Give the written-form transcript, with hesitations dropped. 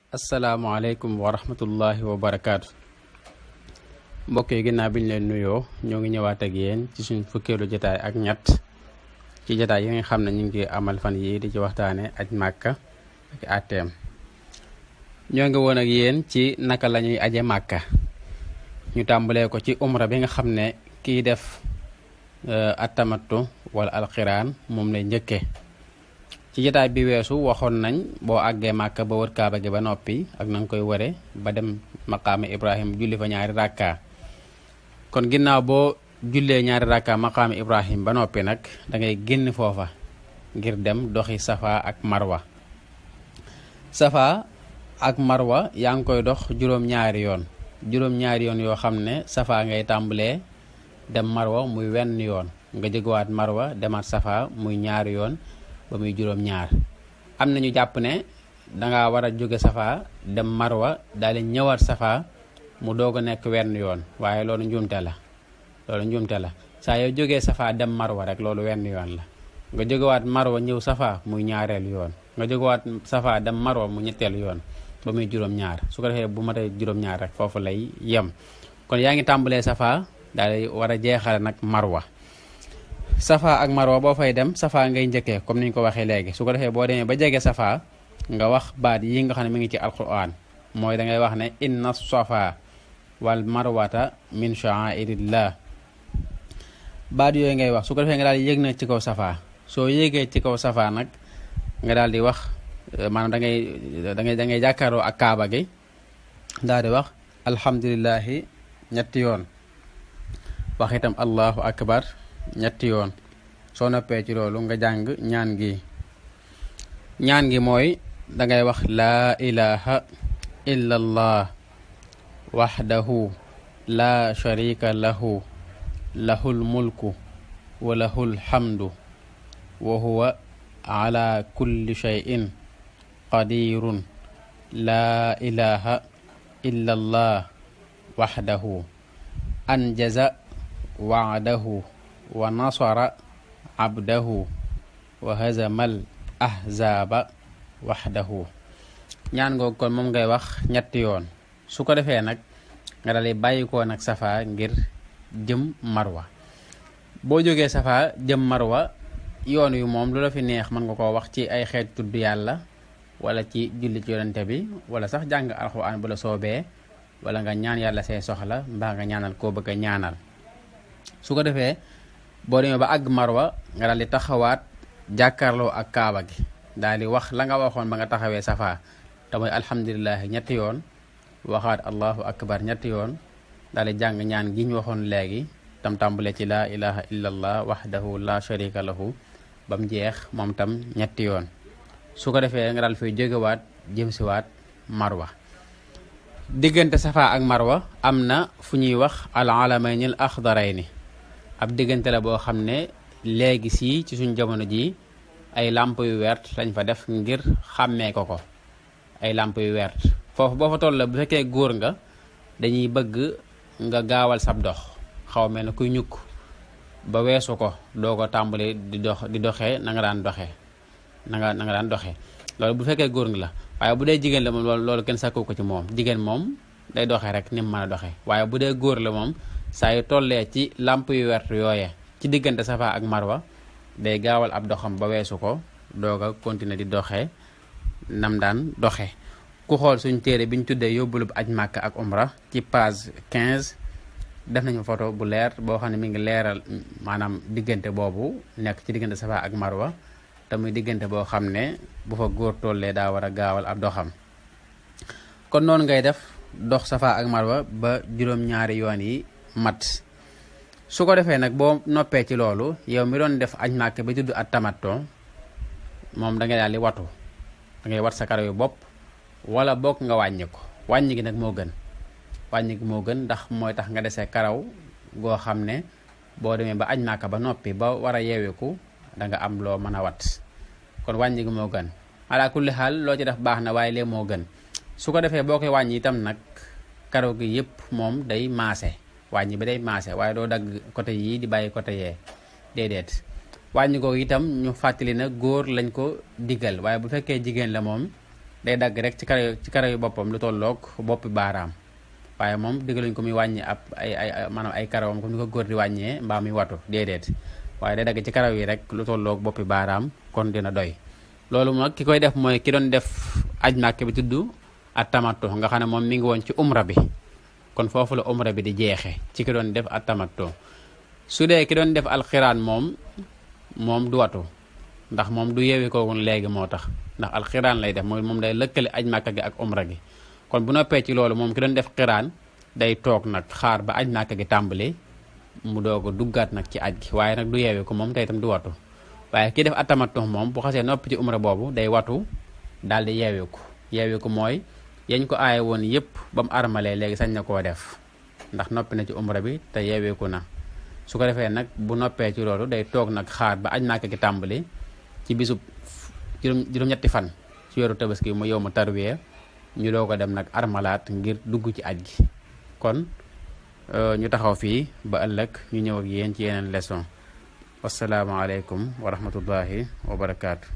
asalaamaaleykum wa rahmatullahi wa barakaatu. mbokk yi ginnaaw bi ñu leen nuyoo ñoo ngi ñëwaat ak yéen ci suñ fukkeelu jotaay ak ñett ci jotaay yi nga xam ne ñu ngi amal fan yii di ci waxtaane aj màkka ak àtteem. ñoo ngi woon ak yéen ci naka la ñuy aje màkka. ñu tàmbalee ko ci umra bi nga xam ne kiy def attamattu wala alxiraan moom lay njëkkee. ci jotaay bi weesu waxoon nañ boo àggee màkka ba wër kaaba gi ba noppi ak na nga koy wëre ba dem maqaama Ibrahim julli fa ñaari rakka. kon ginnaaw boo jullee ñaari rakka maqaama Ibrahim ba noppi nag da ngay génn foofa ngir dem doxi safa ak marwa. safa ak marwa yaa ngi koy dox juróom-ñaari yoon yoo xam ne safa ngay tàmbalee dem marwa muy wenn yoon nga jógewaat marwa demaat safa muy ñaari yoon ba muy juróom-ñaar. am na ñu jàpp ne danga war a jóge safa dem marwa daal di ñëwaat safa mu doog a nekk wenn yoon, waaye loolu njuumte la. saa yoo jógee safa dem marwa rek loolu wenn yoon la. nga jógewaat marwa ñëw safa muy ñaareelu yoon, nga jógewaat safa dem marwa mu ñetteelu yoon ba muy juróom-ñaar. su ko defee bu matee juróom-ñaar rek foofu lay yem. kon yaa ngi tàmbalee safa daal di war a jeexale nag marwa. safa ak marwa boo fay dem safa ngay njëkkee comme niñ ko waxee léegi. su ko defee boo demee ba jege safa nga wax baat yi nga xam ne mi ngi ci alquran, mooy da ngay wax ne inna safa wal marwata min sha'airillah. baat yooyu ngay wax. su ko defee nga daal di yéeg nag ci kaw safa. soo yéegee ci kaw safa nag nga daal di wax maanaam da ngay jàkkaaroo ak kaaba gi daal di wax alhamdulillahi ñetti yoon, wax itam allahu akbar ñetti yoon. soo noppee ci loolu nga jàng ñaan gi mooy dangay wax laa ilaha illa allah wahdahu la sharika lahu lahul mulku wa lahul hamdu wa huwa ala kulli shay'in qadirun la ilaha illa allah wahdahu anjaza wa'dahu wa nasara abdahu wa hazamal ahzaba wahdahu. ñaan ngoo kon moom ngay wax ñetti yoon. su ko defee nag nga daldi bàyyikoo nag safa ngir jëm marwa. boo jógee safa jëm marwa yoon wi moom lu la fi neex mën nga koo wax ci ay xeet tudd yàlla wala ci julli ci yonente bi wala sax jàng alxuraan bu la soobee, wala nga ñaan yàlla say soxla mbaa nga ñaanal koo bëgg a ñaanal. su ko defee boo demee ba àgg marwa nga daal di taxawaat jàkkaarloo ak kaaba gi daal di wax la nga waxoon ba nga taxawee safa te mooy alhamdulilah ñetti yoon, waxaat allahu akbar ñetti yoon, daal di jàng ñaan gi ñu waxoon léegi tam tàmbale ci laa ilaha illallah wahdahu la sharika lahu ba mu jeex moom tam ñetti yoon. su ko defee nga daal fay jógewaat jëm siwaat marwa. diggante safa ak marwa am na fu ñuy wax al alamayni al axdarayni. ab diggante la boo xam ne léegi sii ci suñ jamono ji ay làmp yu wert lañ fa def ngir xàmmee ko ay làmp yu wert. foofu boo fa toll bu fekkee góor nga dañuy bëgg nga gaawal sab dox, xaw mel ne kuy ñukk ba weesu ko doo ko tàmbali di doxee na nga daan doxee loolu bu fekkee góor nga la. waaye bu dee jigéen la moom loolu kenn sàkku ko ci moom. jigéen moom day doxee rek ni mu mën a doxee. waaye bu dee góor la moom saa yu tollee ci làmp yu wert yooye ci diggante safa ak marwa day gaawal ab doxam ba weesu ko doog a continuer di doxee nam daan doxee. ku xool suñ téere bi ñu tuddee yóbbulu aj màkka ak umra ci page 15 def nañu photo bu leer boo xam ne mi ngi leeral maanaam diggante boobu nekk ci diggante safa ak marwa te muy diggante boo xam ne bu fa góor tollee daa war a gaawal ab doxam. kon noonu ngay def dox safa ak marwa ba juróom-ñaari yoon yi mat. su ko defee nag boo noppee ci loolu yow mi doon def aj màkk bi tudd at tamattu moom da ngay daal di watu, da ngay wat sa karaw yu bopp wala bokk nga wàññi ko. wàññi gi nag moo gën ndax mooy tax nga desee karaw goo xam ne boo demee ba aj màkk ba noppi ba war a yeewiku da nga am loo mën a wat. kon wàññi gi moo gën. ala kulli xaal loo ci def baax na, waaye lee moo gën. su ko defee boo koy wàññi itam nag karaw gi yëpp moom day maase. wàññi bi day maase waaye doo dagg côté yii di bàyyi côté yee déedéet. wàññi ko itam ñu fàttali na góor lañ ko diggal, waaye bu fekkee jigéen la moom day dagg rek ci karaw yu boppam lu tolloog boppi baaraam waaye moom diggaluñ ko muy wàññi ab maanaam ay karawam comme ni ko góor di wàññee mbaa muy watu déedéet waaye day dagg ci karaw yi rek lu tolloog boppi baaraam kon dina doy. loolu nag ki koy def mooy ki doon def aj Màkka bi tudd at-tamattu nga xam ne moom mi ngi woon ci umra bi kon foofu la umra bi di jeexe ci ki doon def at-tamattu. su dee ki doon def alxiraan moom du watu ndax moom du yeewi ko woon léegi moo tax ndax alxiraan lay def moom day lëkkale aj Màkka gi ak umra gi. kon bu noppee ci loolu moom ki doon def xiraan day toog nag xaar ba aj Màkka gi tàmbali mu doog a duggaat nag ci aj gi waaye nag du yeewi ko moom tey itam du watu. waaye kii def at-tamattu moom bu xasee noppi ci umra boobu day watu daal di yeewi ko mooy yañ ko aaye woon yëpp ba mu armalee léegi sañ na koo def ndax noppi na ci umra bi te yeeweeku na. su ko defee nag bu noppee ci loolu day toog nag xaar ba aj Màkka gi tàmbali ci bisub juróom-ñetti fan ci weeru tabaski mu yow mu tarwiya ñu doo ko dem nag armalaat ngir dugg ci aj gi. kon ñu taxaw fii ba ëllëg ñu ñëw ak yéen ci yeneen leçon. wasalaamaaleykum wa rahmatullahi wa barakaatu.